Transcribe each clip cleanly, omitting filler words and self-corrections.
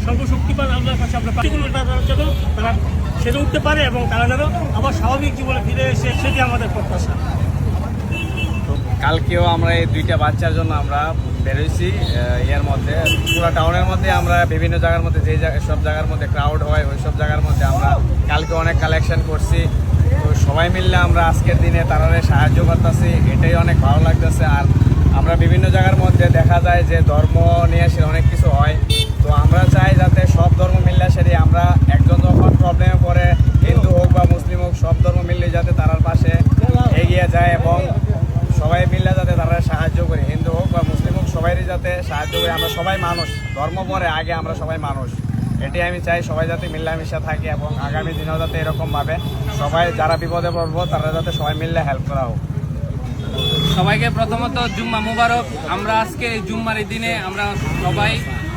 সর্বশক্তিমান আল্লাহর কাছে আমরা যেন তারা সেরে উঠতে পারে এবং তারা যেন আবার স্বাভাবিক জীবনে ফিরে এসে সেটি আমাদের প্রত্যাশা। কালকেও আমরা এই দুইটা বাচ্চার জন্য আমরা বেরোইছি। এর মধ্যে পুরো টাউনের মধ্যে আমরা বিভিন্ন জায়গার মধ্যে সব জায়গার মধ্যে ক্রাউড হয় ওই সব জায়গার মধ্যে আমরা কালকে অনেক কালেকশন করছি। তো সবাই মিললে আমরা আজকের দিনে তারা সাহায্য করতেছি, এটাই অনেক ভালো লাগতেছে। আর আমরা বিভিন্ন জায়গার মধ্যে দেখা যায় যে ধর্ম নিয়ে সে অনেক কিছু হয়, তো আমরা চাই যাতে সব ধর্ম মিললে সেটি আমরা একজন যখন প্রবলেমে পড়ে হিন্দু হোক বা মুসলিম হোক সব ধর্ম মিললে যাতে তার পাশে এগিয়ে যায় এবং সবাই মিললে যাতে তারা সাহায্য করি, হিন্দু হোক বা মুসলিম হোক সবাইরই যাতে সাহায্য করি। আমরা সবাই মানুষ, ধর্ম পরে আগে আমরা সবাই মানুষ, এটি আমি চাই সবাই যাতে মিল্লামিশা থাকে এবং আগামী দিনেও যাতে এরকমভাবে সবাই যারা বিপদে পড়বো তারা যাতে সবাই মিললে হেল্প করা হোক। সবাইকে প্রথমত জুম্মা মুবারক। আমরা আজকে জুম্মার এই দিনে আমরা সবাই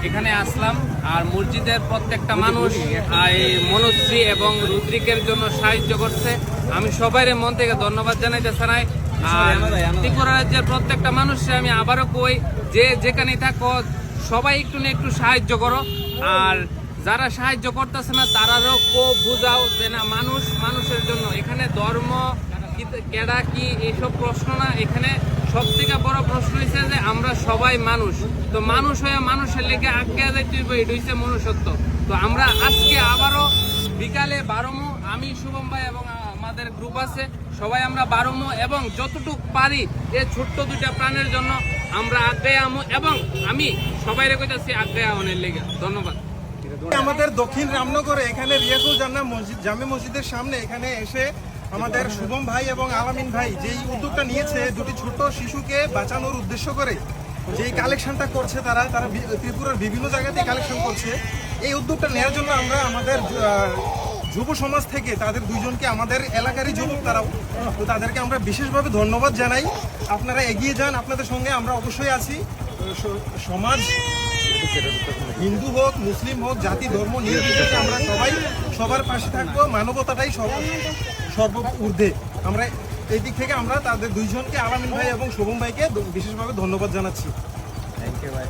এখানে আসলাম, আর মসজিদের প্রত্যেকটা মানুষ এই মনুশ্রী এবং রুদ্রিকের জন্য সাহায্য করছে। আমি সবাই মন থেকে ধন্যবাদ জানাইতে চাই। আর ত্রিপুরা রাজ্যের প্রত্যেকটা মানুষকে আমি আবারও কই যে যেখানে থাকো সবাই একটু না একটু সাহায্য করো, আর যারা সাহায্য করতেছে না তারারও বুঝাও যে না মানুষের জন্য এখানে ধর্ম কেডা কি এইসব প্রশ্ন না, এখানে সব থেকে বড় প্রশ্ন হয়েছে যে আমরা সবাই মানুষ, তো মানুষ হয়ে মানুষের লেগে আগে যাইতে এটা হচ্ছে মনুষ্যত্ব। তো আমরা আজকে আবারও বিকালে 12 আমি শুভম ভাই এবং আমাদের গ্রুপ আছে সবাই আমরা 12 এবং যতটুকু পারি এই ছোট্ট দুইটা প্রাণের জন্য আমরা আগে আমো এবং আমি সবাই কইতাছি আগে আওয়ানের লেগে। ধন্যবাদ। আমাদের দক্ষিণ রামনগরে এখানে রিয়াজুল জান্নাহ মসজিদ জামে মসজিদের সামনে এখানে এসে আমাদের শুভম ভাই এবং আলামিন ভাই যেই উদ্যোগটা নিয়েছে দুটি ছোট শিশুকে বাঁচানোর উদ্দেশ্য করে যেই কালেকশনটা করছে তারা ত্রিপুরার বিভিন্ন জায়গাতে কালেকশন করছে, এই উদ্যোগটা নেওয়ার জন্য আমরা আমাদের যুব সমাজ থেকে তাদের দুইজনকে আমাদের এলাকারই যুবক তারাও, তো তাদেরকে আমরা বিশেষভাবে ধন্যবাদ জানাই। আপনারা এগিয়ে যান, আপনাদের সঙ্গে আমরা অবশ্যই আছি। সমাজ হিন্দু হোক মুসলিম হোক জাতি ধর্ম নির্বিশেষে আমরা সবাই সবার পাশে থাকবো, মানবতাটাই সর্বঊর্ধ্বে। আমরা এই দিক থেকে আমরা তাদের দুইজনকে আলামিন ভাই এবং শুভম ভাইকে বিশেষভাবে ধন্যবাদ জানাচ্ছি। থ্যাংক ইউ ভাই।